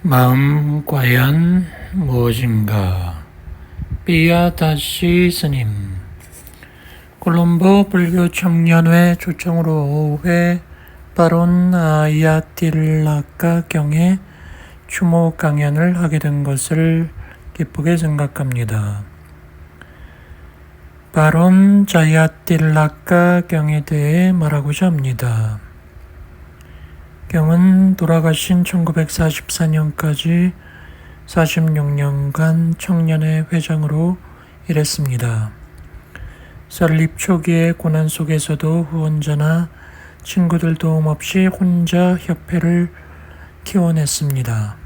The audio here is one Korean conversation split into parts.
마음 과연 무엇인가? 비아다시 스님. 콜롬보 불교 청년회 초청으로 5회 바론 아야틸라카 경의 추모 강연을 하게 된 것을 기쁘게 생각합니다. 바론 자야틸라카 경에 대해 말하고자 합니다. 경은 돌아가신 1944년까지 46년간 청년회 회장으로 일했습니다. 설립 초기의 고난 속에서도 후원자나 친구들 도움 없이 혼자 협회를 키워냈습니다.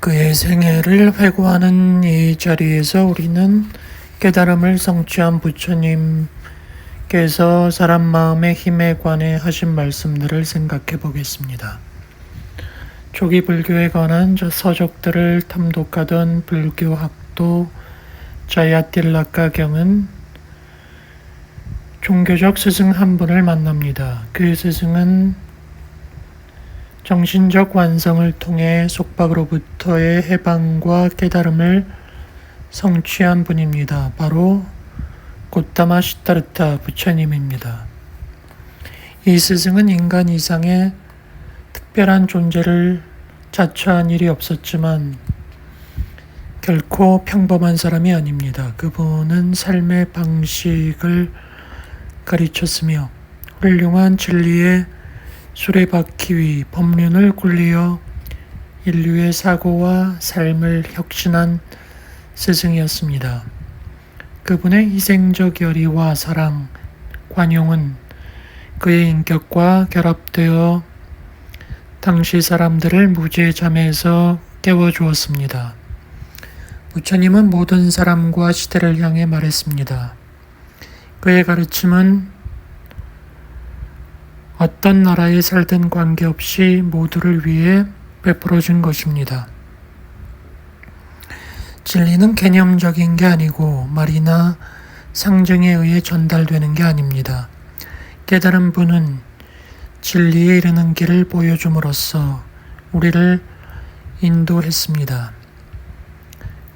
그의 생애를 회고하는 이 자리에서 우리는 깨달음을 성취한 부처님께서 사람 마음의 힘에 관해 하신 말씀들을 생각해 보겠습니다. 초기 불교에 관한 서적들을 탐독하던 불교학도 자야틸라카 경은 종교적 스승 한 분을 만납니다. 그 스승은 정신적 완성을 통해 속박으로부터의 해방과 깨달음을 성취한 분입니다. 바로 고타마 시타르타 부처님입니다. 이 스승은 인간 이상의 특별한 존재를 자처한 일이 없었지만 결코 평범한 사람이 아닙니다. 그분은 삶의 방식을 가르쳤으며 훌륭한 진리의 수레바퀴 위 법륜을 굴리어 인류의 사고와 삶을 혁신한 스승이었습니다. 그분의 희생적 열의와 사랑, 관용은 그의 인격과 결합되어 당시 사람들을 무지의 잠에서 깨워주었습니다. 부처님은 모든 사람과 시대를 향해 말했습니다. 그의 가르침은 어떤 나라에 살든 관계없이 모두를 위해 베풀어진 것입니다. 진리는 개념적인 게 아니고 말이나 상징에 의해 전달되는 게 아닙니다. 깨달은 분은 진리에 이르는 길을 보여줌으로써 우리를 인도했습니다.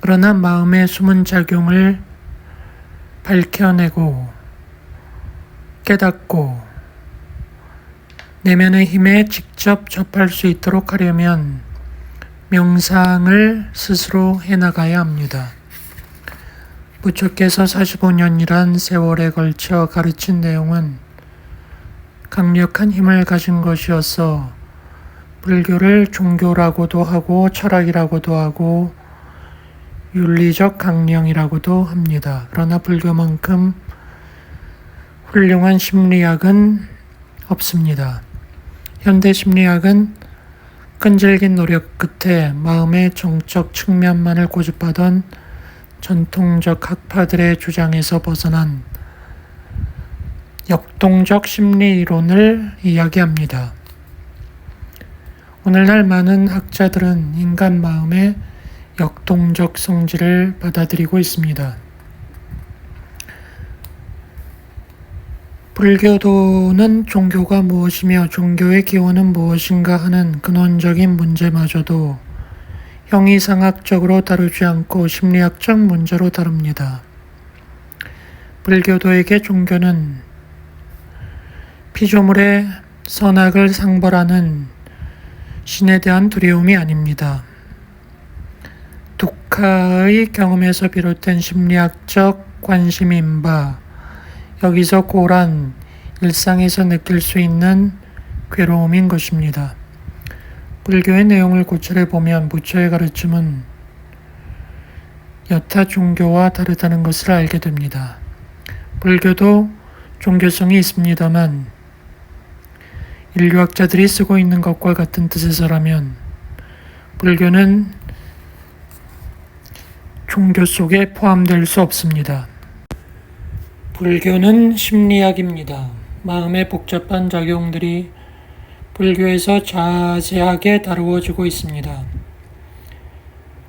그러나 마음의 숨은 작용을 밝혀내고 깨닫고 내면의 힘에 직접 접할 수 있도록 하려면 명상을 스스로 해나가야 합니다. 부처께서 45년이란 세월에 걸쳐 가르친 내용은 강력한 힘을 가진 것이어서 불교를 종교라고도 하고 철학이라고도 하고 윤리적 강령이라고도 합니다. 그러나 불교만큼 훌륭한 심리학은 없습니다. 현대 심리학은 끈질긴 노력 끝에 마음의 정적 측면만을 고집하던 전통적 학파들의 주장에서 벗어난 역동적 심리 이론을 이야기합니다. 오늘날 많은 학자들은 인간 마음의 역동적 성질을 받아들이고 있습니다. 불교도는 종교가 무엇이며 종교의 기원은 무엇인가 하는 근원적인 문제마저도 형이상학적으로 다루지 않고 심리학적 문제로 다룹니다. 불교도에게 종교는 피조물의 선악을 상벌하는 신에 대한 두려움이 아닙니다. 두카의 경험에서 비롯된 심리학적 관심인 바 여기서 고란 일상에서 느낄 수 있는 괴로움인 것입니다. 불교의 내용을 고찰해 보면 부처의 가르침은 여타 종교와 다르다는 것을 알게 됩니다. 불교도 종교성이 있습니다만 인류학자들이 쓰고 있는 것과 같은 뜻에서라면 불교는 종교 속에 포함될 수 없습니다. 불교는 심리학입니다. 마음의 복잡한 작용들이 불교에서 자세하게 다루어지고 있습니다.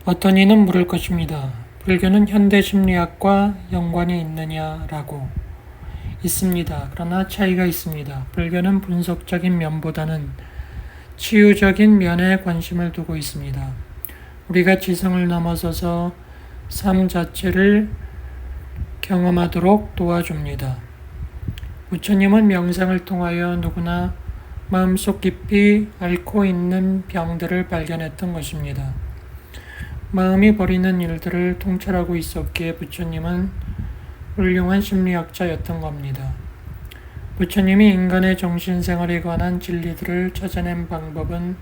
어떤 이는 물을 것입니다. 불교는 현대 심리학과 연관이 있느냐라고. 있습니다. 그러나 차이가 있습니다. 불교는 분석적인 면보다는 치유적인 면에 관심을 두고 있습니다. 우리가 지성을 넘어서서 삶 자체를 경험하도록 도와줍니다. 부처님은 명상을 통하여 누구나 마음속 깊이 앓고 있는 병들을 발견했던 것입니다. 마음이 벌이는 일들을 통찰하고 있었기에 부처님은 훌륭한 심리학자였던 겁니다. 부처님이 인간의 정신생활에 관한 진리들을 찾아낸 방법은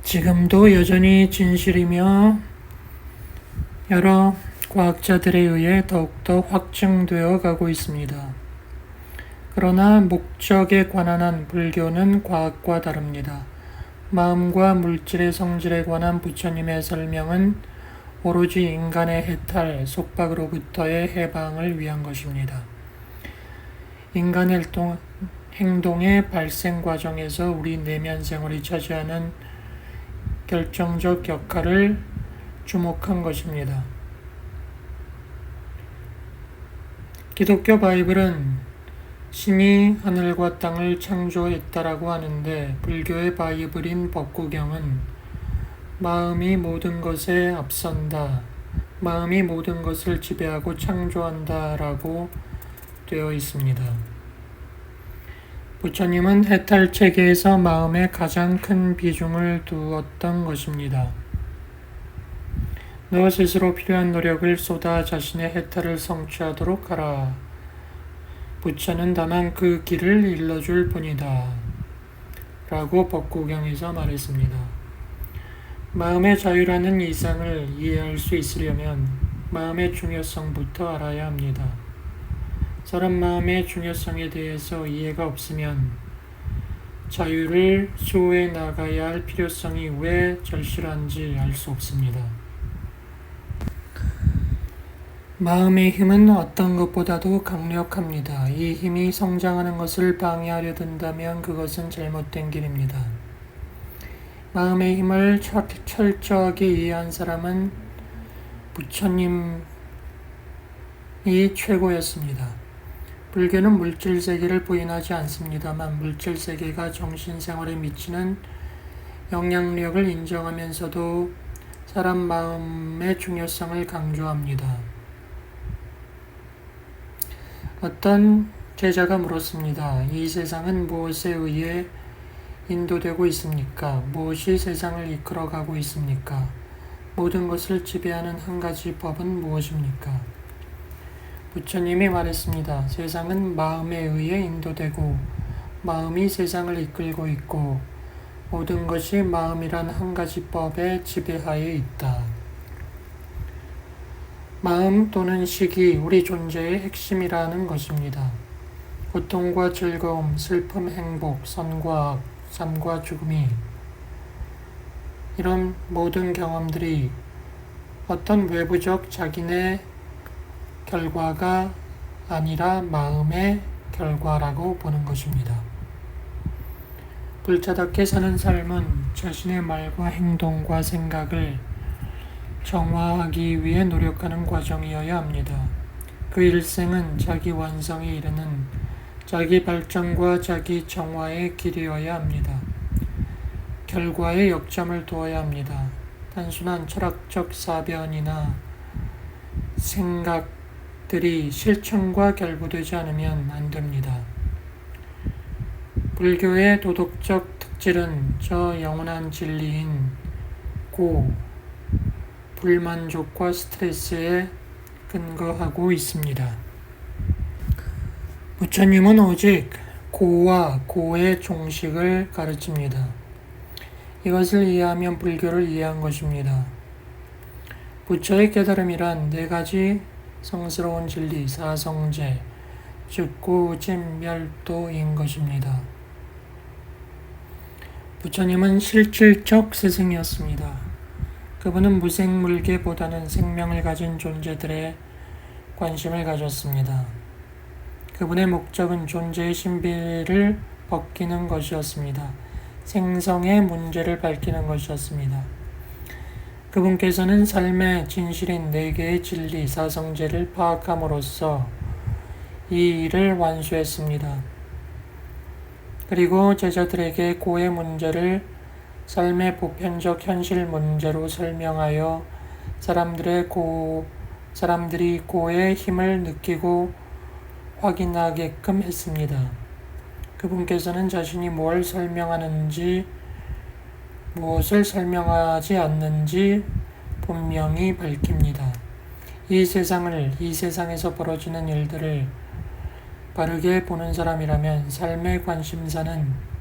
지금도 여전히 진실이며 여러 과학자들에 의해 더욱더 확증되어 가고 있습니다. 그러나 목적에 관한 한 불교는 과학과 다릅니다. 마음과 물질의 성질에 관한 부처님의 설명은 오로지 인간의 해탈, 속박으로부터의 해방을 위한 것입니다. 인간 행동의 발생 과정에서 우리 내면 생활이 차지하는 결정적 역할을 주목한 것입니다. 기독교 바이블은 신이 하늘과 땅을 창조했다라고 하는데 불교의 바이블인 법구경은 마음이 모든 것에 앞선다, 마음이 모든 것을 지배하고 창조한다라고 되어 있습니다. 부처님은 해탈 체계에서 마음에 가장 큰 비중을 두었던 것입니다. 너 스스로 필요한 노력을 쏟아 자신의 해탈을 성취하도록 하라. 부처는 다만 그 길을 일러줄 뿐이다. 라고 법구경에서 말했습니다. 마음의 자유라는 이상을 이해할 수 있으려면 마음의 중요성부터 알아야 합니다. 사람 마음의 중요성에 대해서 이해가 없으면 자유를 수호해 나가야 할 필요성이 왜 절실한지 알 수 없습니다. 마음의 힘은 어떤 것보다도 강력합니다. 이 힘이 성장하는 것을 방해하려 든다면 그것은 잘못된 길입니다. 마음의 힘을 철저하게 이해한 사람은 부처님이 최고였습니다. 불교는 물질세계를 부인하지 않습니다만 물질세계가 정신생활에 미치는 영향력을 인정하면서도 사람 마음의 중요성을 강조합니다. 어떤 제자가 물었습니다. 이 세상은 무엇에 의해 인도되고 있습니까? 무엇이 세상을 이끌어가고 있습니까? 모든 것을 지배하는 한 가지 법은 무엇입니까? 부처님이 말했습니다. 세상은 마음에 의해 인도되고 마음이 세상을 이끌고 있고 모든 것이 마음이란 한 가지 법의 지배하에 있다. 마음 또는 식이 우리 존재의 핵심이라는 것입니다. 고통과 즐거움, 슬픔, 행복, 선과 악, 삶과 죽음이 이런 모든 경험들이 어떤 외부적 자기네 결과가 아니라 마음의 결과라고 보는 것입니다. 불자답게 사는 삶은 자신의 말과 행동과 생각을 정화하기 위해 노력하는 과정이어야 합니다. 그 일생은 자기 완성에 이르는 자기 발전과 자기 정화의 길이어야 합니다. 결과에 역점을 두어야 합니다. 단순한 철학적 사변이나 생각들이 실천과 결부되지 않으면 안 됩니다. 불교의 도덕적 특질은 저 영원한 진리인 불만족과 스트레스에 근거하고 있습니다. 부처님은 오직 고와 고의 종식을 가르칩니다. 이것을 이해하면 불교를 이해한 것입니다. 부처의 깨달음이란 네 가지 성스러운 진리, 사성제, 즉 고진멸도인 것입니다. 부처님은 실질적 스승이었습니다. 그분은 무생물계보다는 생명을 가진 존재들의 관심을 가졌습니다. 그분의 목적은 존재의 신비를 벗기는 것이었습니다. 생성의 문제를 밝히는 것이었습니다. 그분께서는 삶의 진실인 네 개의 진리, 사성제를 파악함으로써 이 일을 완수했습니다. 그리고 제자들에게 고의 문제를 삶의 보편적 현실 문제로 설명하여 사람들이 고의 힘을 느끼고 확인하게끔 했습니다. 그분께서는 자신이 무엇을 설명하지 않는지 분명히 밝힙니다. 이 세상에서 벌어지는 일들을 바르게 보는 사람이라면 삶의 관심사는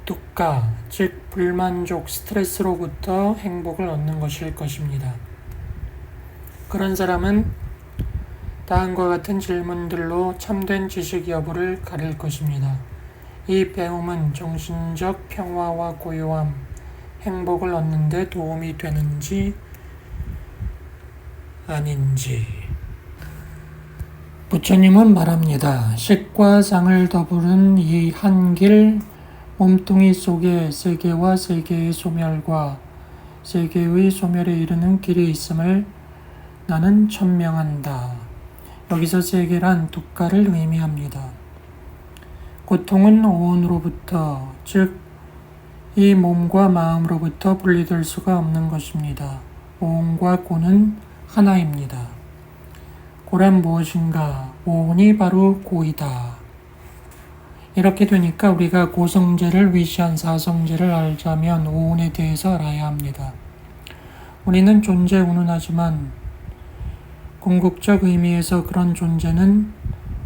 뚝가, 즉 불만족, 스트레스로부터 행복을 얻는 것일 것입니다. 그런 사람은 다음과 같은 질문들로 참된 지식 여부를 가릴 것입니다. 이 배움은 정신적 평화와 고요함, 행복을 얻는 데 도움이 되는지 아닌지. 부처님은 말합니다. 식과 상을 더불은 이 한길 몸뚱이 속에 세계와 세계의 소멸과 세계의 소멸에 이르는 길이 있음을 나는 천명한다. 여기서 세계란 둑가를 의미합니다. 고통은 오온으로부터, 즉 이 몸과 마음으로부터 분리될 수가 없는 것입니다. 오온과 고는 하나입니다. 고란 무엇인가? 오온이 바로 고이다. 이렇게 되니까 우리가 고성제를 위시한 사성제를 알자면 오온에 대해서 알아야 합니다. 우리는 존재 운운하지만 궁극적 의미에서 그런 존재는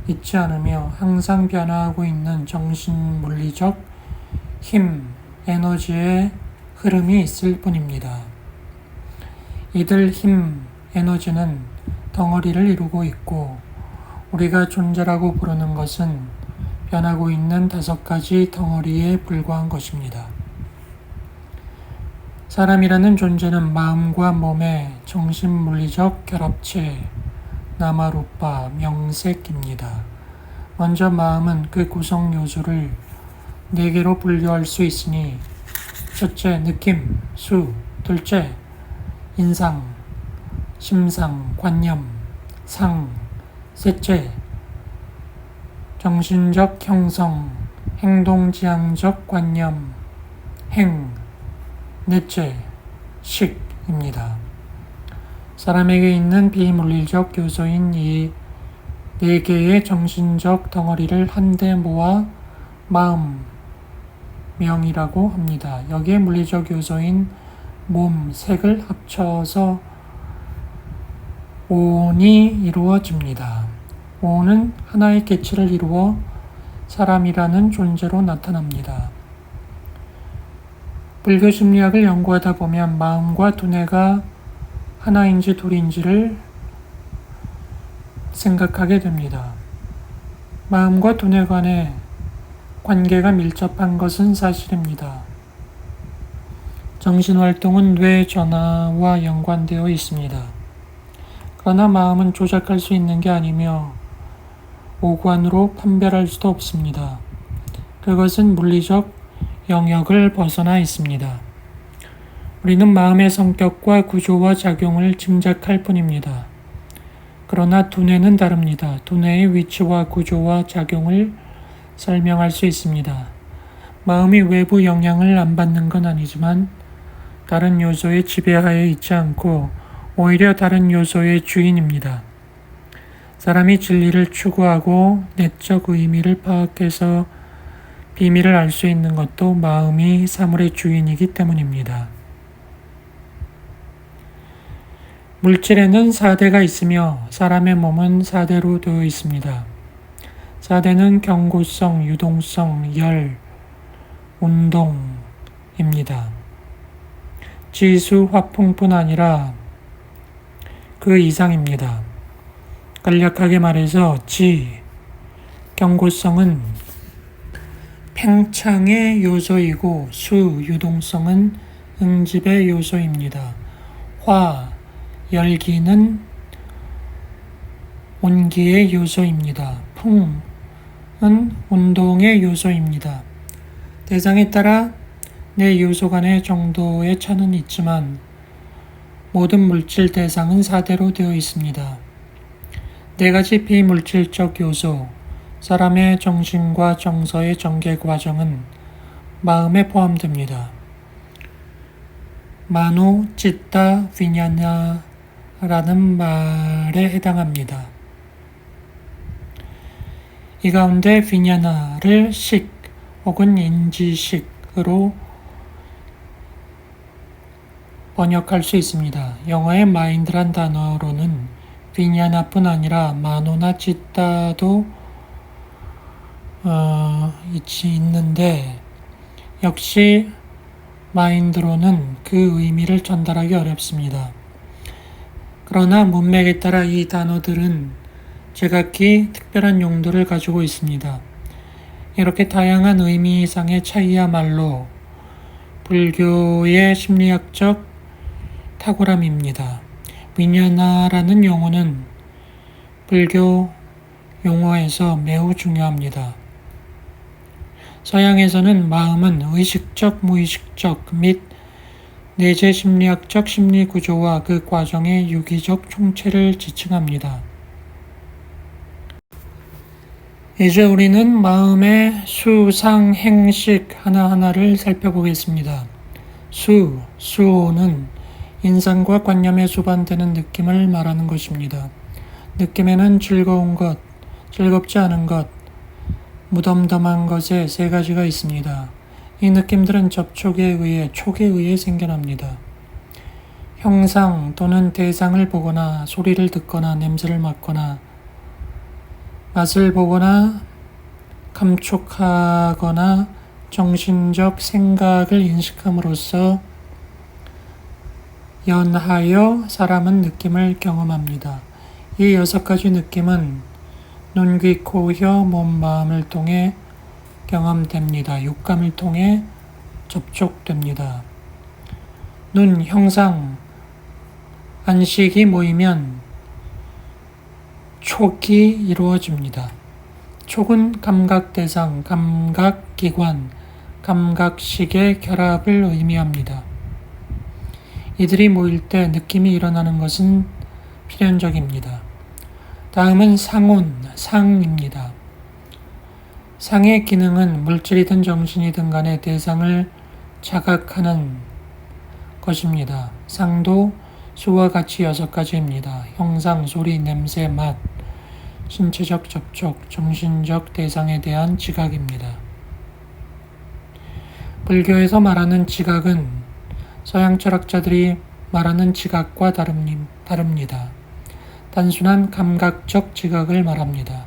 있지 않으며 항상 변화하고 있는 정신 물리적 힘, 에너지의 흐름이 있을 뿐입니다. 이들 힘, 에너지는 덩어리를 이루고 있고 우리가 존재라고 부르는 것은 변하고 있는 5가지 덩어리에 불과한 것입니다. 사람이라는 존재는 마음과 몸의 정신 물리적 결합체, 나마루파, 명색입니다. 먼저 마음은 그 구성 요소를 4개로 분류할 수 있으니 첫째, 느낌, 수, 둘째, 인상, 심상, 관념, 상, 셋째, 정신적 형성, 행동지향적 관념, 행, 넷째, 식입니다. 사람에게 있는 비물리적 요소인 이 4개의 정신적 덩어리를 한데 모아 마음, 명이라고 합니다. 여기에 물리적 요소인 몸, 색을 합쳐서 오온이 이루어집니다. 오온은 하나의 개체를 이루어 사람이라는 존재로 나타납니다. 불교 심리학을 연구하다 보면 마음과 두뇌가 하나인지 둘인지를 생각하게 됩니다. 마음과 두뇌 간의 관계가 밀접한 것은 사실입니다. 정신활동은 뇌 전하와 연관되어 있습니다. 그러나 마음은 조작할 수 있는 게 아니며 오관으로 판별할 수도 없습니다. 그것은 물리적 영역을 벗어나 있습니다. 우리는 마음의 성격과 구조와 작용을 짐작할 뿐입니다. 그러나 두뇌는 다릅니다. 두뇌의 위치와 구조와 작용을 설명할 수 있습니다. 마음이 외부 영향을 안 받는 건 아니지만 다른 요소의 지배하에 있지 않고 오히려 다른 요소의 주인입니다. 사람이 진리를 추구하고 내적 의미를 파악해서 비밀을 알 수 있는 것도 마음이 사물의 주인이기 때문입니다. 물질에는 4대가 있으며 사람의 몸은 4대로 되어 있습니다. 4대는 경고성, 유동성, 열, 운동입니다. 지수, 화풍뿐 아니라 그 이상입니다. 간략하게 말해서 경고성은 팽창의 요소이고 수, 유동성은 응집의 요소입니다. 화, 열기는 온기의 요소입니다. 풍은 운동의 요소입니다. 대상에 따라 네 요소 간의 정도의 차는 있지만 모든 물질 대상은 4대로 되어 있습니다. 4가지 비물질적 요소, 사람의 정신과 정서의 전개 과정은 마음에 포함됩니다. 마노, 찌tta, 비냐나라는 말에 해당합니다. 이 가운데 비냐나를 식 혹은 인지식으로 번역할 수 있습니다. 영어의 마인드란 단어로는 비냐나뿐 아니라 마노나 찌tta도 있는데 역시 마인드로는 그 의미를 전달하기 어렵습니다. 그러나 문맥에 따라 이 단어들은 제각기 특별한 용도를 가지고 있습니다. 이렇게 다양한 의미상의 차이야말로 불교의 심리학적 탁월함입니다. 비냐나라는 용어는 불교 용어에서 매우 중요합니다. 서양에서는 마음은 의식적, 무의식적 및 내재 심리학적 심리 구조와 그 과정의 유기적 총체를 지칭합니다. 이제 우리는 마음의 수, 상, 행식 하나하나를 살펴보겠습니다. 수호는 인상과 관념에 수반되는 느낌을 말하는 것입니다. 느낌에는 즐거운 것, 즐겁지 않은 것, 무덤덤한 것에 세 가지가 있습니다. 이 느낌들은 접촉에 의해, 촉에 의해 생겨납니다. 형상 또는 대상을 보거나 소리를 듣거나 냄새를 맡거나 맛을 보거나 감촉하거나 정신적 생각을 인식함으로써 연하여 사람은 느낌을 경험합니다. 이 6가지 느낌은 눈, 귀, 코, 혀, 몸, 마음을 통해 경험됩니다. 육감을 통해 접촉됩니다. 눈, 형상, 안식이 모이면 촉이 이루어집니다. 촉은 감각 대상, 감각 기관, 감각식의 결합을 의미합니다. 이들이 모일 때 느낌이 일어나는 것은 필연적입니다. 다음은 상입니다. 상의 기능은 물질이든 정신이든 간에 대상을 자각하는 것입니다. 상도 수와 같이 6가지입니다. 형상, 소리, 냄새, 맛, 신체적 접촉, 정신적 대상에 대한 지각입니다. 불교에서 말하는 지각은 서양 철학자들이 말하는 지각과 다릅니다. 단순한 감각적 지각을 말합니다.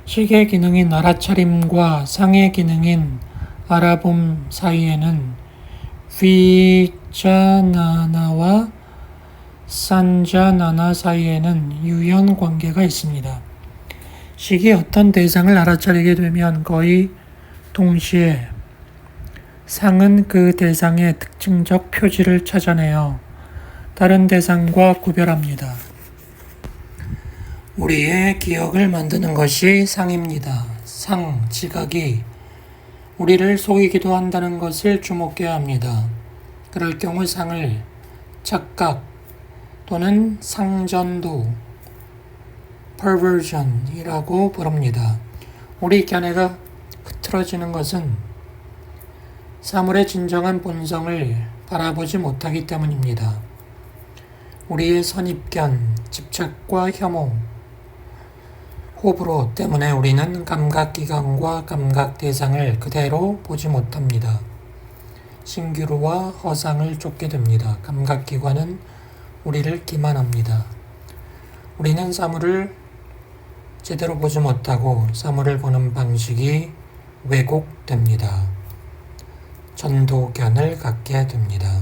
식의 기능인 알아차림과 상의 기능인 알아봄 사이에는 비자나나와 산자나나 사이에는 유연 관계가 있습니다. 식이 어떤 대상을 알아차리게 되면 거의 동시에 상은 그 대상의 특징적 표지를 찾아내어 다른 대상과 구별합니다. 우리의 기억을 만드는 것이 상입니다. 상, 지각이 우리를 속이기도 한다는 것을 주목해야 합니다. 그럴 경우 상을 착각 또는 상전도, perversion이라고 부릅니다. 우리 견해가 흐트러지는 것은 사물의 진정한 본성을 바라보지 못하기 때문입니다. 우리의 선입견, 집착과 혐오, 호불호 때문에 우리는 감각기관과 감각대상을 그대로 보지 못합니다. 신기루와 허상을 쫓게 됩니다. 감각기관은 우리를 기만합니다. 우리는 사물을 제대로 보지 못하고 사물을 보는 방식이 왜곡됩니다. 전도견을 갖게 됩니다.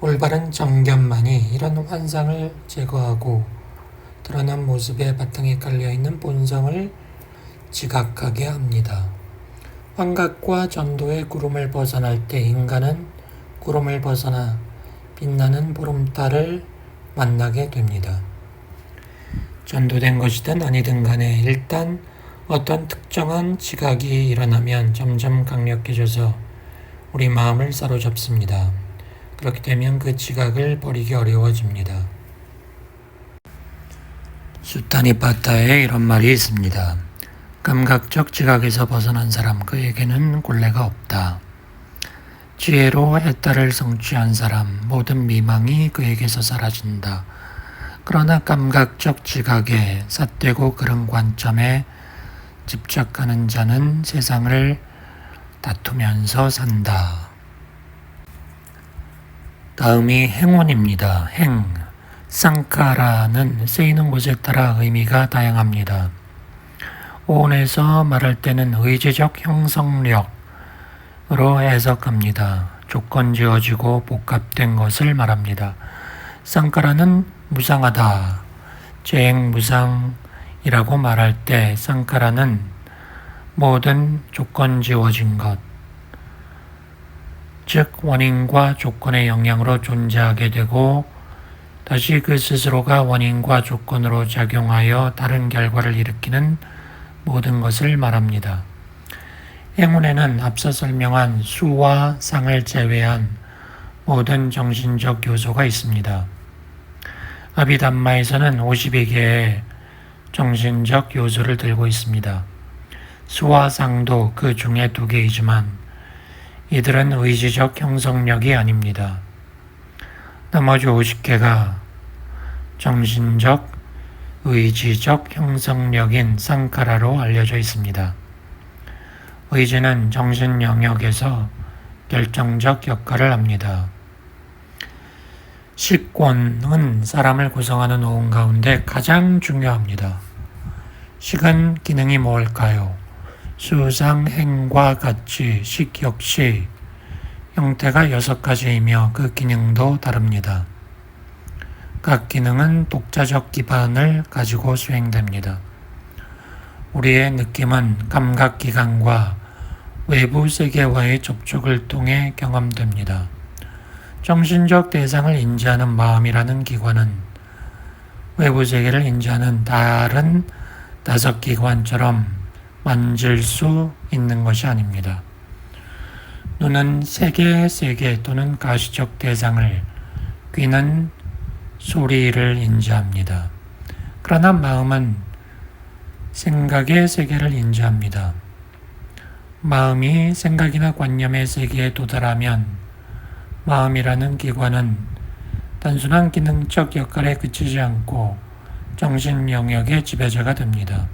올바른 정견만이 이런 환상을 제거하고 드러난 모습의 바탕에 깔려있는 본성을 지각하게 합니다. 환각과 전도의 구름을 벗어날 때 인간은 구름을 벗어나 빛나는 보름달을 만나게 됩니다. 전도된 것이든 아니든 간에 일단 어떤 특정한 지각이 일어나면 점점 강력해져서 우리 마음을 사로잡습니다. 그렇게 되면 그 지각을 버리기 어려워집니다. 수타니파타에 이런 말이 있습니다. 감각적 지각에서 벗어난 사람, 그에게는 곤래가 없다. 지혜로 해탈을 성취한 사람, 모든 미망이 그에게서 사라진다. 그러나 감각적 지각에 삿되고 그런 관점에 집착하는 자는 세상을 다투면서 산다. 다음이 행원입니다. 행, 쌍카라는 쓰이는 곳에 따라 의미가 다양합니다. 오온에서 말할 때는 의지적 형성력으로 해석합니다. 조건 지어지고 복합된 것을 말합니다. 쌍카라는 무상하다, 재행무상이라고 말할 때 쌍카라는 모든 조건 지어진 것, 즉 원인과 조건의 영향으로 존재하게 되고 다시 그 스스로가 원인과 조건으로 작용하여 다른 결과를 일으키는 모든 것을 말합니다. 행운에는 앞서 설명한 수와 상을 제외한 모든 정신적 요소가 있습니다. 아비담마에서는 52개의 정신적 요소를 들고 있습니다. 수와 상도 그 중에 2개이지만 이들은 의지적 형성력이 아닙니다. 나머지 50개가 정신적, 의지적 형성력인 쌍카라로 알려져 있습니다. 의지는 정신 영역에서 결정적 역할을 합니다. 식권은 사람을 구성하는 오온 가운데 가장 중요합니다. 식은 기능이 뭘까요? 수상, 행과 같이 식 역시 형태가 6가지이며 그 기능도 다릅니다. 각 기능은 독자적 기반을 가지고 수행됩니다. 우리의 느낌은 감각기관과 외부 세계와의 접촉을 통해 경험됩니다. 정신적 대상을 인지하는 마음이라는 기관은 외부 세계를 인지하는 다른 5기관처럼 만질 수 있는 것이 아닙니다. 눈은 세계 또는 가시적 대상을, 귀는 소리를 인지합니다. 그러나 마음은 생각의 세계를 인지합니다. 마음이 생각이나 관념의 세계에 도달하면 마음이라는 기관은 단순한 기능적 역할에 그치지 않고 정신 영역의 지배자가 됩니다.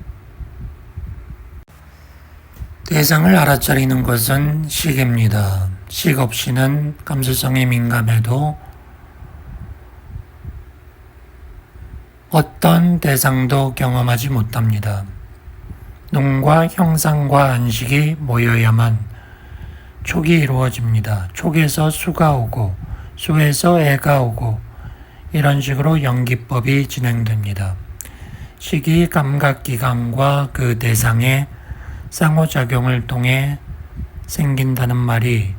대상을 알아차리는 것은 식입니다. 식 없이는 감수성이 민감해도 어떤 대상도 경험하지 못합니다. 눈과 형상과 안식이 모여야만 촉이 이루어집니다. 촉에서 수가 오고 수에서 애가 오고 이런 식으로 연기법이 진행됩니다. 식이 감각기관과 그 대상의 상호작용을 통해 생긴다는 말이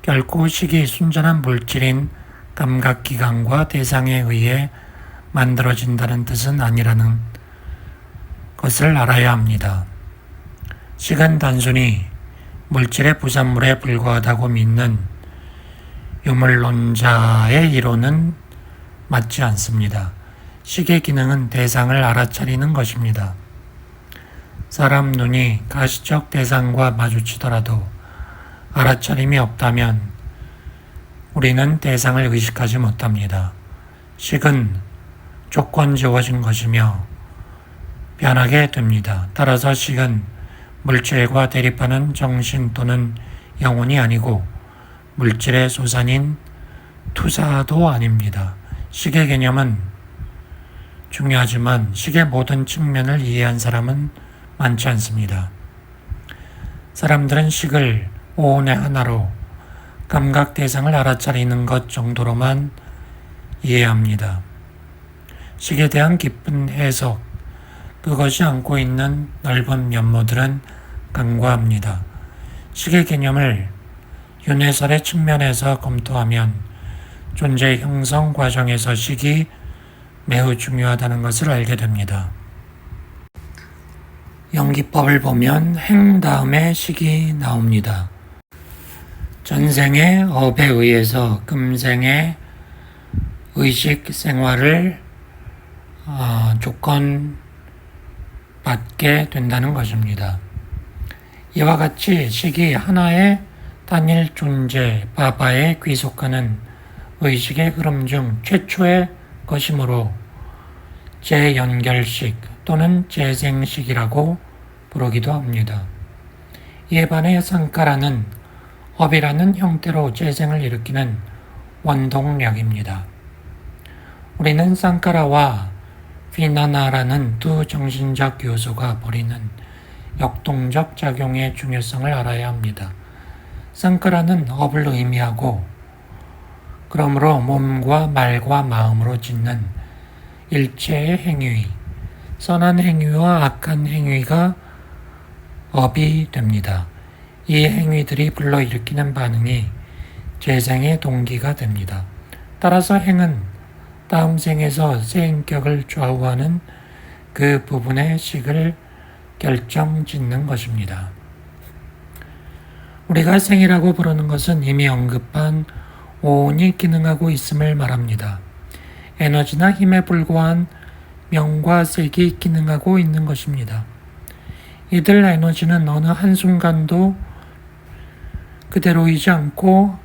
결코 식이 순전한 물질인 감각기관과 대상에 의해 만들어진다는 뜻은 아니라는 것을 알아야 합니다. 식은 단순히 물질의 부산물에 불과하다고 믿는 유물론자의 이론은 맞지 않습니다. 식의 기능은 대상을 알아차리는 것입니다. 사람 눈이 가시적 대상과 마주치더라도 알아차림이 없다면 우리는 대상을 의식하지 못합니다. 식은 조건 지어진 것이며 변하게 됩니다. 따라서 식은 물질과 대립하는 정신 또는 영혼이 아니고 물질의 소산인 투사도 아닙니다. 식의 개념은 중요하지만 식의 모든 측면을 이해한 사람은 많지 않습니다. 사람들은 식을 오온의 하나로 감각 대상을 알아차리는 것 정도로만 이해합니다. 식에 대한 깊은 해석, 그것이 안고 있는 넓은 면모들은 간과합니다. 식의 개념을 윤회설의 측면에서 검토하면 존재 형성 과정에서 식이 매우 중요하다는 것을 알게 됩니다. 연기법을 보면 행 다음에 식이 나옵니다. 전생의 업에 의해서 금생의 의식 생활을 조건받게 된다는 것입니다. 이와 같이 식이 하나의 단일 존재 바바에 귀속하는 의식의 흐름 중 최초의 것이므로 재연결식 또는 재생식이라고 부르기도 합니다. 이에 반해 상카라는 업이라는 형태로 재생을 일으키는 원동력입니다. 우리는 상카라와 비나나라는 두 정신적 요소가 벌이는 역동적 작용의 중요성을 알아야 합니다. 상카라는 업을 의미하고 그러므로 몸과 말과 마음으로 짓는 일체의 행위, 선한 행위와 악한 행위가 업이 됩니다. 이 행위들이 불러일으키는 반응이 재생의 동기가 됩니다. 따라서 행은 다음 생에서 새 인격을 좌우하는 그 부분의 식을 결정짓는 것입니다. 우리가 생이라고 부르는 것은 이미 언급한 오온이 기능하고 있음을 말합니다. 에너지나 힘에 불과한 명과 색이 기능하고 있는 것입니다. 이들 에너지는 어느 한순간도 그대로이지 않고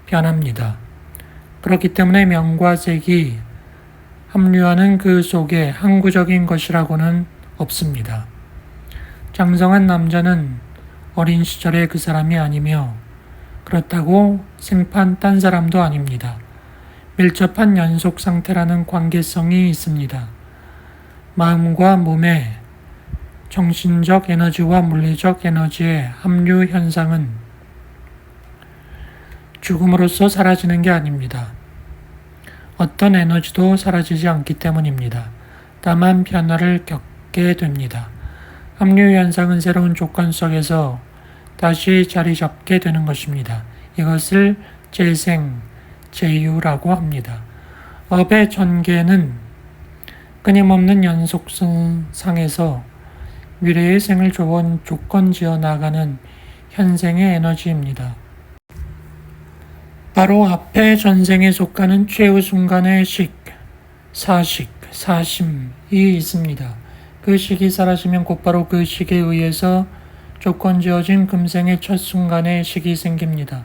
변합니다. 그렇기 때문에 명과 색이 합류하는 그 속에 항구적인 것이라고는 없습니다. 장성한 남자는 어린 시절의 그 사람이 아니며 그렇다고 생판 딴 사람도 아닙니다. 밀접한 연속 상태라는 관계성이 있습니다. 마음과 몸의 정신적 에너지와 물리적 에너지의 합류 현상은 죽음으로써 사라지는 게 아닙니다. 어떤 에너지도 사라지지 않기 때문입니다. 다만 변화를 겪게 됩니다. 합류 현상은 새로운 조건 속에서 다시 자리 잡게 되는 것입니다. 이것을 재생, 재유라고 합니다. 업의 전개는 끊임없는 연속성상에서 미래의 생을 조건 지어 나가는 현생의 에너지입니다. 바로 앞에 전생에 속하는 최후 순간의 식, 사식, 사심이 있습니다. 그 식이 사라지면 곧바로 그 식에 의해서 조건 지어진 금생의 첫 순간의 식이 생깁니다.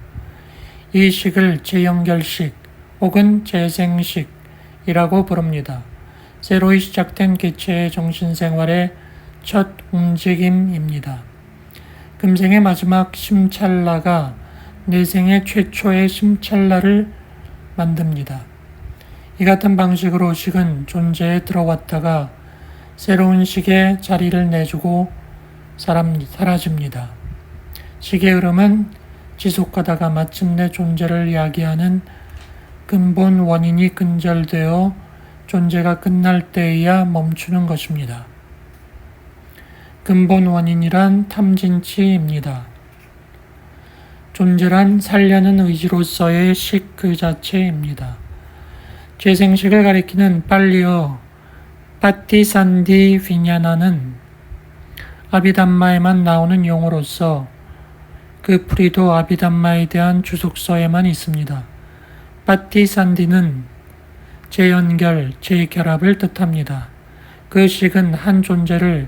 이 식을 재연결식 혹은 재생식이라고 부릅니다. 새로이 시작된 개체의 정신생활의 첫 움직임입니다. 금생의 마지막 심찰라가 내생의 최초의 심찰라를 만듭니다. 이 같은 방식으로 식은 존재에 들어왔다가 새로운 식에 자리를 내주고 사라집니다. 식의 흐름은 지속하다가 마침내 존재를 이야기하는 근본 원인이 근절되어 존재가 끝날 때에야 멈추는 것입니다. 근본 원인이란 탐진치입니다. 존재란 살려는 의지로서의 식 그 자체입니다. 재생식을 가리키는 팔리어 파티산디 비냐나는 아비담마에만 나오는 용어로서 그 풀이도 아비담마에 대한 주석서에만 있습니다. 파티산디는 재연결, 재결합을 뜻합니다. 그 식은 한 존재를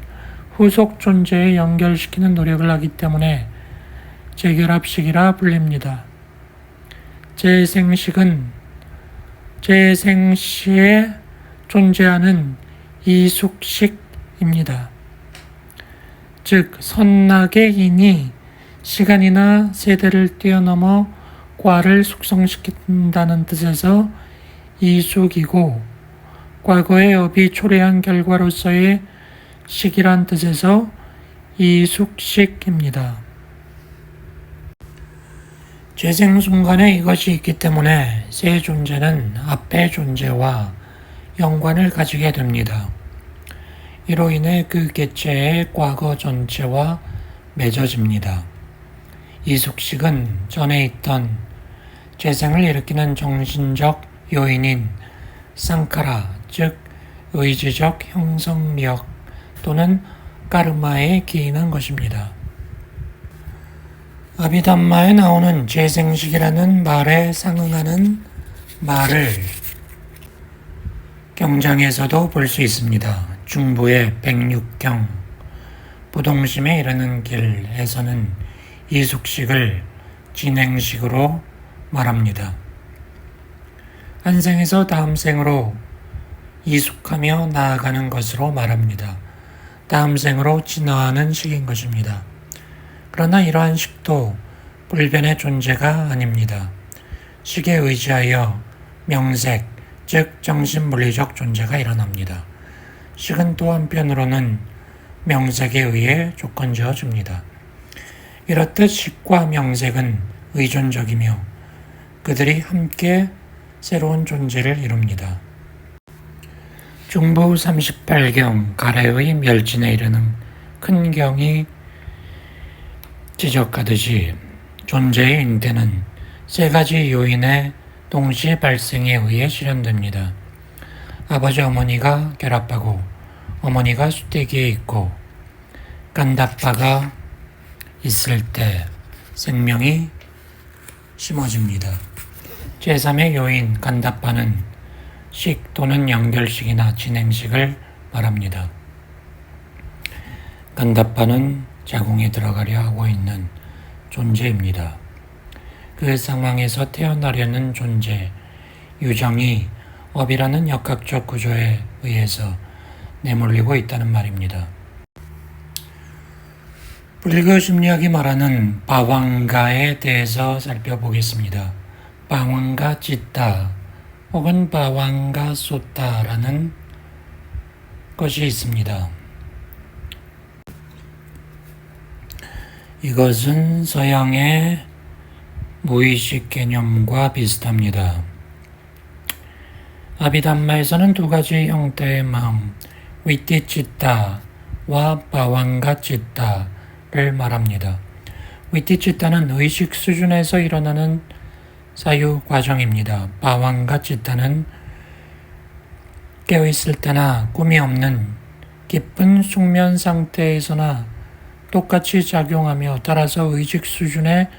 후속 존재에 연결시키는 노력을 하기 때문에 재결합식이라 불립니다. 재생식은 재생시에 존재하는 이숙식입니다. 즉 선악의 인이 시간이나 세대를 뛰어넘어 과를 숙성시킨다는 뜻에서 이숙이고 과거의 업이 초래한 결과로서의 식이란 뜻에서 이숙식입니다. 재생 순간에 이것이 있기 때문에 새 존재는 앞의 존재와 연관을 가지게 됩니다. 이로 인해 그 개체의 과거 전체와 맺어집니다. 이숙식은 전에 있던 재생을 일으키는 정신적 요인인 상카라, 즉 의지적 형성력 또는 까르마에 기인한 것입니다. 아비담마에 나오는 재생식이라는 말에 상응하는 말을 경장에서도 볼 수 있습니다. 중부의 106경 부동심에 이르는 길에서는 이숙식을 진행식으로 말합니다. 한 생에서 다음 생으로 이숙하며 나아가는 것으로 말합니다. 다음 생으로 진화하는 식인 것입니다. 그러나 이러한 식도 불변의 존재가 아닙니다. 식에 의지하여 명색, 즉 정신물리적 존재가 일어납니다. 식은 또 한편으로는 명색에 의해 조건지어집니다. 이렇듯 식과 명색은 의존적이며 그들이 함께 새로운 존재를 이룹니다. 중부 38경 가래의 멸진에 이르는 큰 경이 지적하듯이 존재의 잉태는 세 가지 요인의 동시 발생에 의해 실현됩니다. 아버지 어머니가 결합하고 어머니가 수태기에 있고 간다파가 있을 때 생명이 심어집니다. 제3의 요인 간다파는 식 또는 연결식이나 진행식을 말합니다. 간다파는 자궁에 들어가려 하고 있는 존재입니다. 그 상황에서 태어나려는 존재, 유정이 업이라는 역학적 구조에 의해서 내몰리고 있다는 말입니다. 불교 심리학이 말하는 바왕가에 대해서 살펴보겠습니다. 바왕가 찌따 혹은 바왕가 소타라는 것이 있습니다. 이것은 서양의 무의식 개념과 비슷합니다. 아비담마에서는 두 가지 형태의 마음, 위티치타와 바왕가치타를 말합니다. 위티치타는 의식 수준에서 일어나는 사유 과정입니다. 바왕가치타는 깨어있을 때나 꿈이 없는 깊은 숙면 상태에서나 똑같이 작용하며 따라서 의식 수준의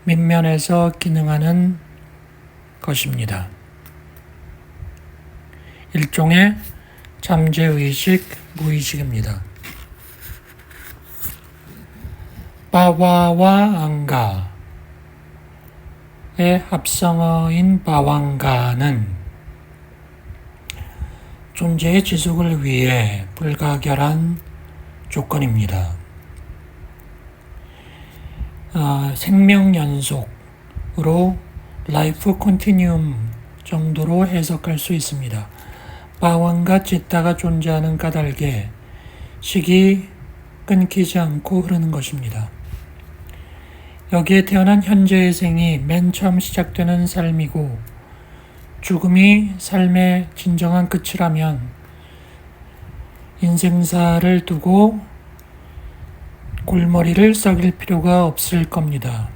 밑면에서 기능하는 것입니다. 일종의 잠재의식, 무의식입니다. 바와와 앙가의 합성어인 바왕가는 존재의 지속을 위해 불가결한 조건입니다. 생명 연속으로 라이프 컨티뉴움 정도로 해석할 수 있습니다. 바왕과 치타가 존재하는 까닭에 식이 끊기지 않고 흐르는 것입니다. 여기에 태어난 현재의 생이 맨 처음 시작되는 삶이고 죽음이 삶의 진정한 끝이라면 인생사를 두고 골머리를 썩일 필요가 없을 겁니다.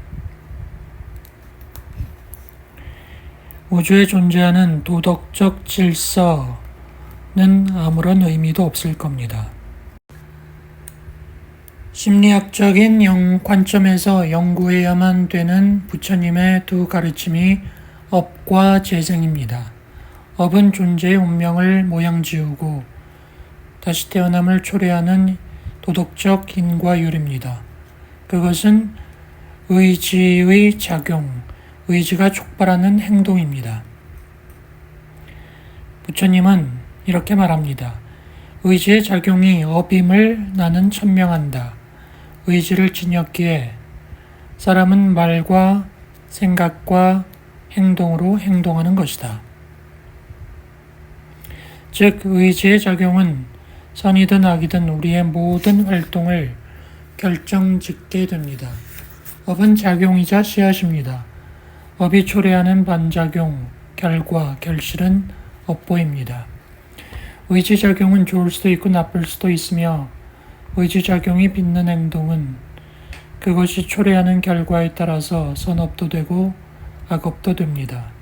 우주에 존재하는 도덕적 질서는 아무런 의미도 없을 겁니다. 심리학적인 관점에서 연구해야만 되는 부처님의 두 가르침이 업과 재생입니다. 업은 존재의 운명을 모양지우고 다시 태어남을 초래하는 도덕적 인과율입니다. 그것은 의지의 작용, 의지가 촉발하는 행동입니다. 부처님은 이렇게 말합니다. 의지의 작용이 업임을 나는 천명한다. 의지를 지녔기에 사람은 말과 생각과 행동으로 행동하는 것이다. 즉, 의지의 작용은 선이든 악이든 우리의 모든 활동을 결정짓게 됩니다. 업은 작용이자 씨앗입니다. 업이 초래하는 반작용, 결과, 결실은 업보입니다. 의지작용은 좋을 수도 있고 나쁠 수도 있으며 의지작용이 빚는 행동은 그것이 초래하는 결과에 따라서 선업도 되고 악업도 됩니다.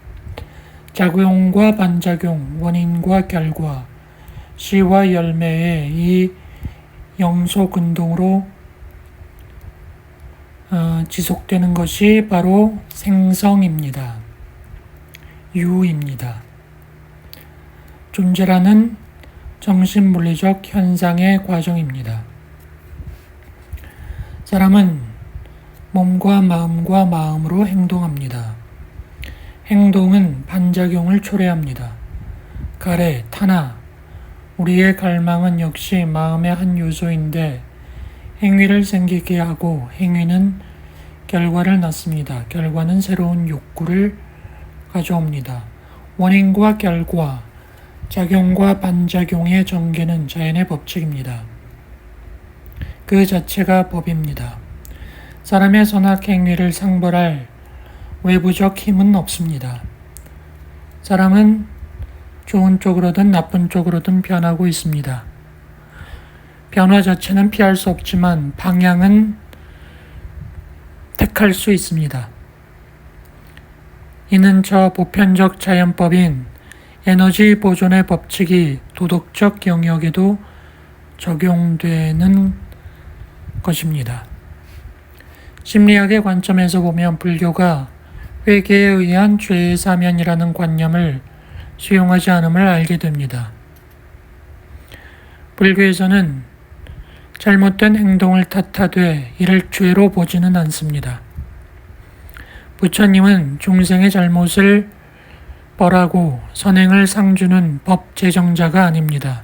작용과 반작용, 원인과 결과, 씨와 열매의 이 영속운동으로 지속되는 것이 바로 생성입니다. 유입니다. 존재라는 정신물리적 현상의 과정입니다. 사람은 몸과 마음으로 행동합니다. 행동은 반작용을 초래합니다. 가래, 타나, 우리의 갈망은 역시 마음의 한 요소인데 행위를 생기게 하고 행위는 결과를 낳습니다. 결과는 새로운 욕구를 가져옵니다. 원인과 결과, 작용과 반작용의 전개는 자연의 법칙입니다. 그 자체가 법입니다. 사람의 선악 행위를 상벌할 외부적 힘은 없습니다. 사람은 좋은 쪽으로든 나쁜 쪽으로든 변하고 있습니다. 변화 자체는 피할 수 없지만 방향은 택할 수 있습니다. 이는 저 보편적 자연법인 에너지 보존의 법칙이 도덕적 영역에도 적용되는 것입니다. 심리학의 관점에서 보면 불교가 회개에 의한 죄의 사면이라는 관념을 수용하지 않음을 알게 됩니다. 불교에서는 잘못된 행동을 탓하되 이를 죄로 보지는 않습니다. 부처님은 중생의 잘못을 벌하고 선행을 상주는 법 제정자가 아닙니다.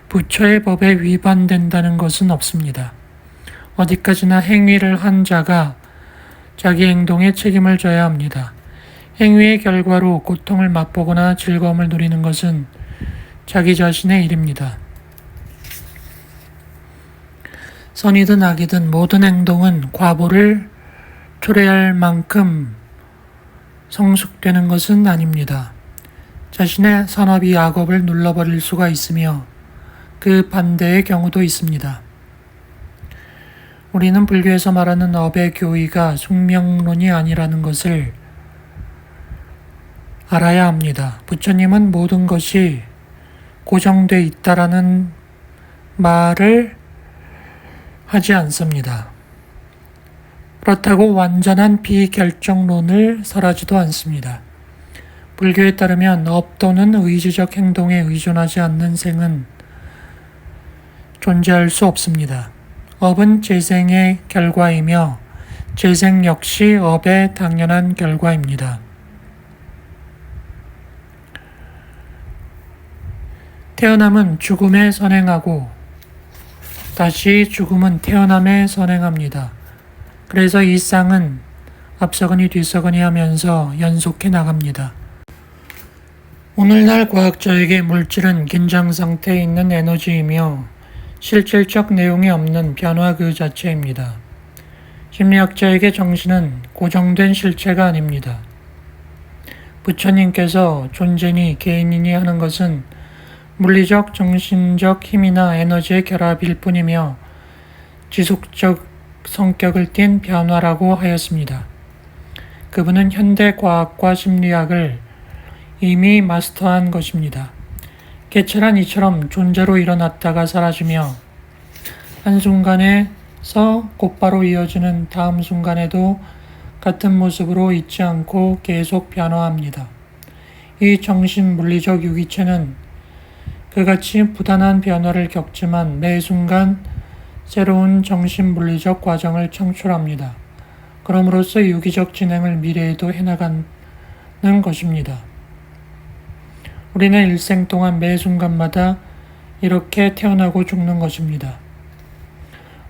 부처의 법에 위반된다는 것은 없습니다. 어디까지나 행위를 한 자가 자기 행동에 책임을 져야 합니다. 행위의 결과로 고통을 맛보거나 즐거움을 누리는 것은 자기 자신의 일입니다. 선이든 악이든 모든 행동은 과보를 초래할 만큼 성숙되는 것은 아닙니다. 자신의 산업이 악업을 눌러버릴 수가 있으며 그 반대의 경우도 있습니다. 우리는 불교에서 말하는 업의 교의가 숙명론이 아니라는 것을 알아야 합니다. 부처님은 모든 것이 고정돼 있다라는 말을 하지 않습니다. 그렇다고 완전한 비결정론을 설하지도 않습니다. 불교에 따르면 업 또는 의지적 행동에 의존하지 않는 생은 존재할 수 없습니다. 업은 재생의 결과이며 재생 역시 업의 당연한 결과입니다. 태어남은 죽음에 선행하고 다시 죽음은 태어남에 선행합니다. 그래서 이 쌍은 앞서거니 뒤서거니 하면서 연속해 나갑니다. 오늘날 과학자에게 물질은 긴장 상태에 있는 에너지이며 실질적 내용이 없는 변화 그 자체입니다. 심리학자에게 정신은 고정된 실체가 아닙니다. 부처님께서 존재니 개인이니 하는 것은 물리적, 정신적 힘이나 에너지의 결합일 뿐이며 지속적 성격을 띤 변화라고 하였습니다. 그분은 현대 과학과 심리학을 이미 마스터한 것입니다. 개체란 이처럼 존재로 일어났다가 사라지며 한순간에서 곧바로 이어지는 다음 순간에도 같은 모습으로 있지 않고 계속 변화합니다. 이 정신 물리적 유기체는 그같이 부단한 변화를 겪지만 매 순간 새로운 정신 물리적 과정을 창출합니다. 그럼으로써 유기적 진행을 미래에도 해나가는 것입니다. 우리는 일생 동안 매 순간마다 이렇게 태어나고 죽는 것입니다.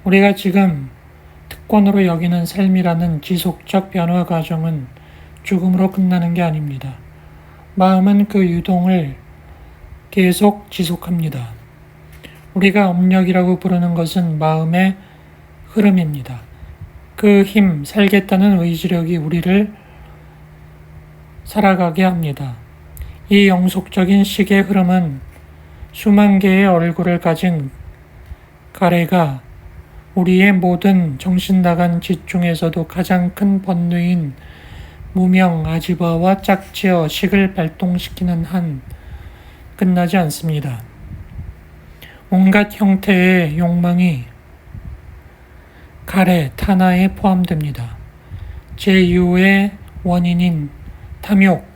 우리가 지금 특권으로 여기는 삶이라는 지속적 변화 과정은 죽음으로 끝나는 게 아닙니다. 마음은 그 유동을 계속 지속합니다. 우리가 업력이라고 부르는 것은 마음의 흐름입니다. 그 힘, 살겠다는 의지력이 우리를 살아가게 합니다. 이 영속적인 식의 흐름은 수만 개의 얼굴을 가진 가래가 우리의 모든 정신 나간 짓 중에서도 가장 큰 번뇌인 무명, 아지바와 짝지어 식을 발동시키는 한 끝나지 않습니다. 온갖 형태의 욕망이 가래, 타나에 포함됩니다. 제2호의 원인인 탐욕,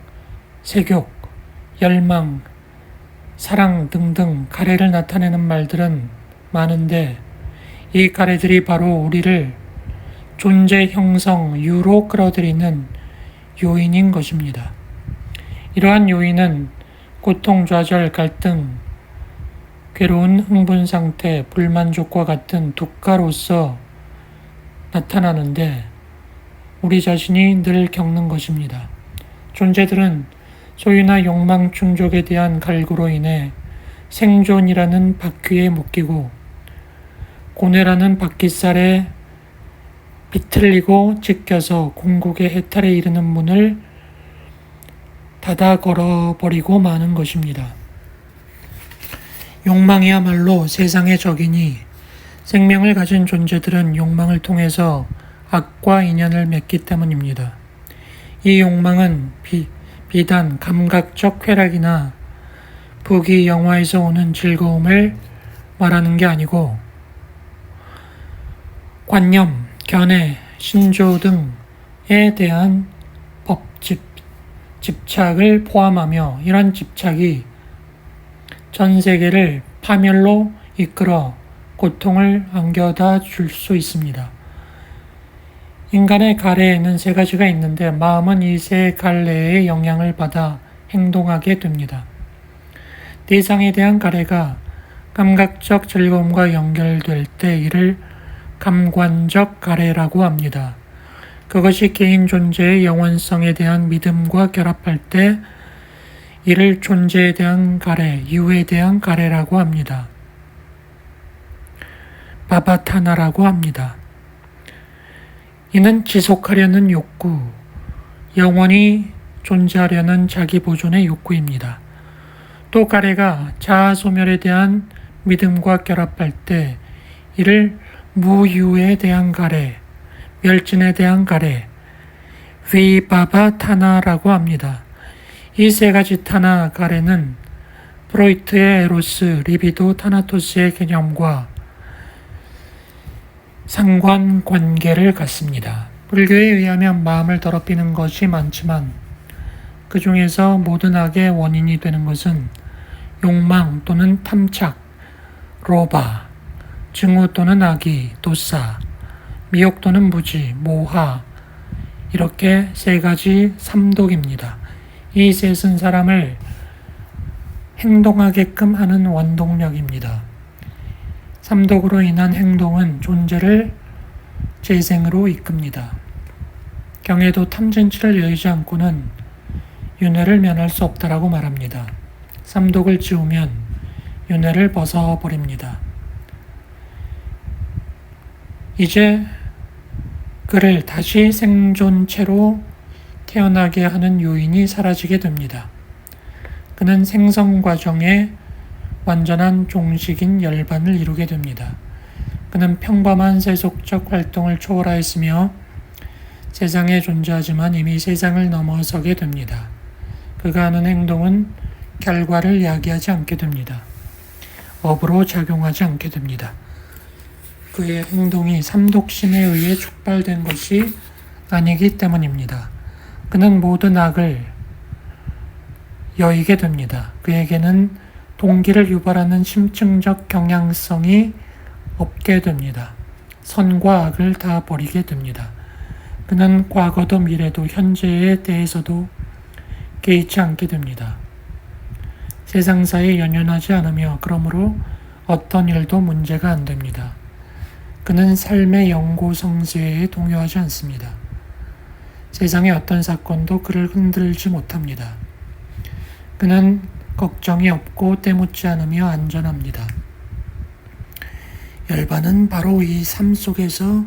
색욕, 열망, 사랑 등등 가래를 나타내는 말들은 많은데 이 가래들이 바로 우리를 존재 형성 유로 끌어들이는 요인인 것입니다. 이러한 요인은 고통, 좌절, 갈등, 괴로운 흥분 상태, 불만족과 같은 두가로서 나타나는데 우리 자신이 늘 겪는 것입니다. 존재들은 소유나 욕망 충족에 대한 갈구로 인해 생존이라는 바퀴에 묶이고 고뇌라는 바퀴살에 비틀리고 찢겨서 궁극의 해탈에 이르는 문을 닫아 걸어버리고 마는 것입니다. 욕망이야말로 세상의 적이니 생명을 가진 존재들은 욕망을 통해서 악과 인연을 맺기 때문입니다. 이 욕망은 비단 감각적 쾌락이나 부귀 영화에서 오는 즐거움을 말하는 게 아니고 관념, 견해, 신조 등에 대한 집착을 포함하며 이런 집착이 전 세계를 파멸로 이끌어 고통을 안겨다 줄 수 있습니다. 인간의 가래에는 세 가지가 있는데 마음은 이 세 갈래의 영향을 받아 행동하게 됩니다. 대상에 대한 가래가 감각적 즐거움과 연결될 때 이를 감관적 가래라고 합니다. 그것이 개인 존재의 영원성에 대한 믿음과 결합할 때 이를 존재에 대한 가래, 이유에 대한 가래라고 합니다. 바바타나라고 합니다. 이는 지속하려는 욕구, 영원히 존재하려는 자기 보존의 욕구입니다. 또 가래가 자아 소멸에 대한 믿음과 결합할 때 이를 무유에 대한 가래, 멸진에 대한 가래, 위바바타나라고 합니다. 이 세 가지 타나 가래는 프로이트의 에로스, 리비도, 타나토스의 개념과 상관관계를 갖습니다. 불교에 의하면 마음을 더럽히는 것이 많지만 그 중에서 모든 악의 원인이 되는 것은 욕망 또는 탐착, 로바, 증오 또는 악의, 도사, 미혹 또는 무지, 모하 이렇게 세 가지 삼독입니다. 이 셋은 사람을 행동하게끔 하는 원동력입니다. 삼독으로 인한 행동은 존재를 재생으로 이끕니다. 경에도 탐진치를 여의지 않고는 윤회를 면할 수 없다라고 말합니다. 삼독을 지우면 윤회를 벗어버립니다. 이제 그를 다시 생존체로 태어나게 하는 요인이 사라지게 됩니다. 그는 생성 과정에 완전한 종식인 열반을 이루게 됩니다. 그는 평범한 세속적 활동을 초월하였으며 세상에 존재하지만 이미 세상을 넘어서게 됩니다. 그가 하는 행동은 결과를 야기하지 않게 됩니다. 업으로 작용하지 않게 됩니다. 그의 행동이 삼독심에 의해 촉발된 것이 아니기 때문입니다. 그는 모든 악을 여의게 됩니다. 그에게는 동기를 유발하는 심층적 경향성이 없게 됩니다. 선과 악을 다 버리게 됩니다. 그는 과거도 미래도 현재에 대해서도 개의치 않게 됩니다. 세상사에 연연하지 않으며 그러므로 어떤 일도 문제가 안 됩니다. 그는 삶의 영고성쇠에 동요하지 않습니다. 세상의 어떤 사건도 그를 흔들지 못합니다. 그는 걱정이 없고 때묻지 않으며 안전합니다. 열반은 바로 이 삶 속에서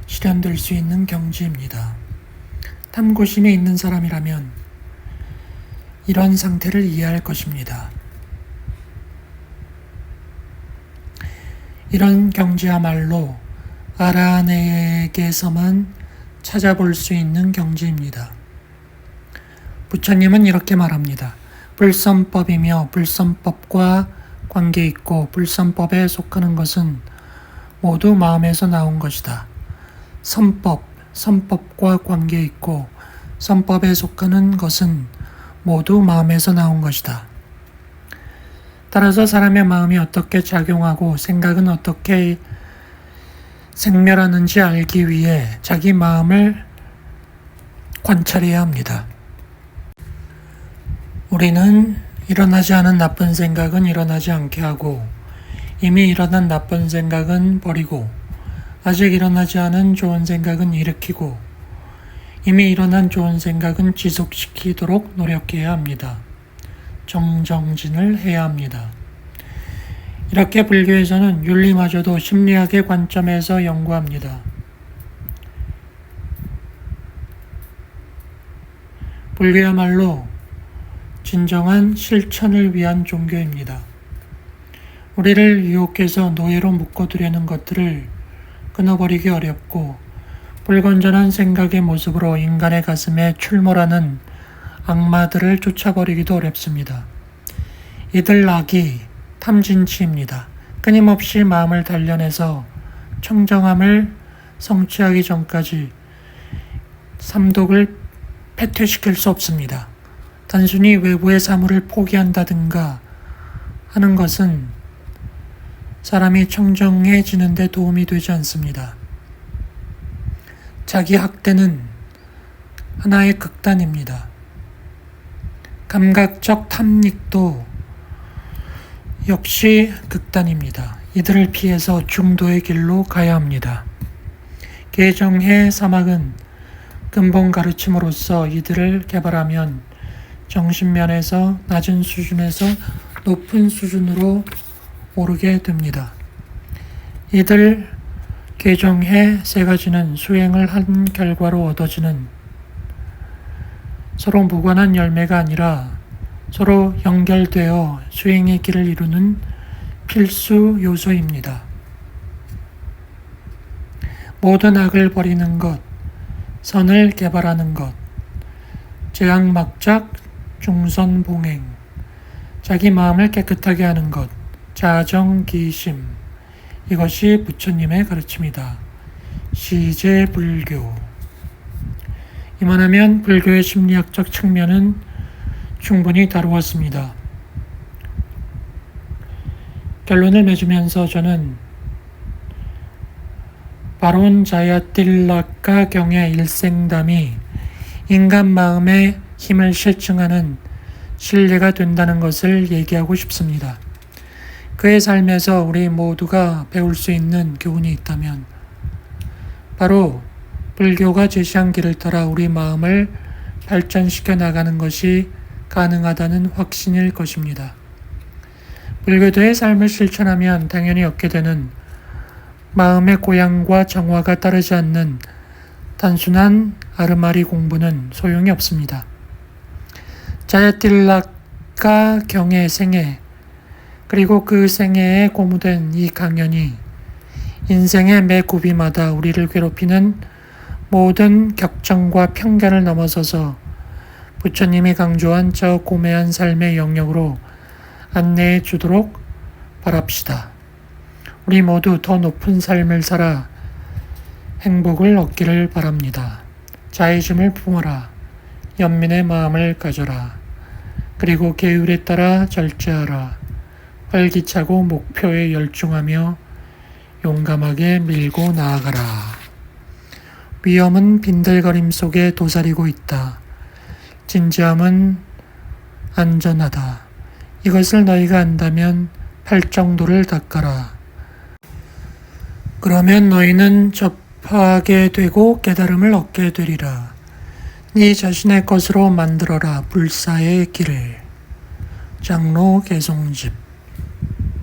실현될 수 있는 경지입니다. 탐구심에 있는 사람이라면 이런 상태를 이해할 것입니다. 이런 경지야말로 아라한에게서만 찾아볼 수 있는 경지입니다. 부처님은 이렇게 말합니다. 불선법이며 불선법과 관계 있고 불선법에 속하는 것은 모두 마음에서 나온 것이다. 선법과 관계 있고 선법에 속하는 것은 모두 마음에서 나온 것이다. 따라서 사람의 마음이 어떻게 작용하고 생각은 어떻게 생멸하는지 알기 위해 자기 마음을 관찰해야 합니다. 우리는 일어나지 않은 나쁜 생각은 일어나지 않게 하고 이미 일어난 나쁜 생각은 버리고 아직 일어나지 않은 좋은 생각은 일으키고 이미 일어난 좋은 생각은 지속시키도록 노력해야 합니다. 정정진을 해야 합니다. 이렇게 불교에서는 윤리마저도 심리학의 관점에서 연구합니다. 불교야말로 진정한 실천을 위한 종교입니다. 우리를 유혹해서 노예로 묶어두려는 것들을 끊어버리기 어렵고 불건전한 생각의 모습으로 인간의 가슴에 출몰하는 악마들을 쫓아버리기도 어렵습니다. 이들 악이 탐진치입니다. 끊임없이 마음을 단련해서 청정함을 성취하기 전까지 삼독을 패퇴시킬 수 없습니다. 단순히 외부의 사물을 포기한다든가 하는 것은 사람이 청정해지는 데 도움이 되지 않습니다. 자기 학대는 하나의 극단입니다. 감각적 탐닉도 역시 극단입니다. 이들을 피해서 중도의 길로 가야 합니다. 개정해 사막은 근본 가르침으로써 이들을 개발하면 정신면에서 낮은 수준에서 높은 수준으로 오르게 됩니다. 이들 개정해 세 가지는 수행을 한 결과로 얻어지는 서로 무관한 열매가 아니라 서로 연결되어 수행의 길을 이루는 필수 요소입니다. 모든 악을 버리는 것, 선을 개발하는 것, 제약막작 중선봉행, 자기 마음을 깨끗하게 하는 것, 자정기심, 이것이 부처님의 가르침이다. 시제불교. 이만하면 불교의 심리학적 측면은 충분히 다루었습니다. 결론을 맺으면서 저는 바론 자야틸라카 경의 일생담이 인간 마음의 힘을 실증하는 신뢰가 된다는 것을 얘기하고 싶습니다. 그의 삶에서 우리 모두가 배울 수 있는 교훈이 있다면 바로 불교가 제시한 길을 따라 우리 마음을 발전시켜 나가는 것이 가능하다는 확신일 것입니다. 불교도의 삶을 실천하면 당연히 얻게 되는 마음의 고향과 정화가 따르지 않는 단순한 아르마리 공부는 소용이 없습니다. 자야틸라카 경의 생애 그리고 그 생애에 고무된 이 강연이 인생의 매 구비마다 우리를 괴롭히는 모든 격정과 편견을 넘어서서 부처님이 강조한 저 고매한 삶의 영역으로 안내해 주도록 바랍시다. 우리 모두 더 높은 삶을 살아 행복을 얻기를 바랍니다. 자의심을 품어라. 연민의 마음을 가져라. 그리고 계율에 따라 절제하라. 활기차고 목표에 열중하며 용감하게 밀고 나아가라. 위험은 빈들거림 속에 도사리고 있다. 진지함은 안전하다. 이것을 너희가 안다면 팔정도를 닦아라. 그러면 너희는 접하게 되고 깨달음을 얻게 되리라. 네 자신의 것으로 만들어라 불사의 길을. 장로 개송집.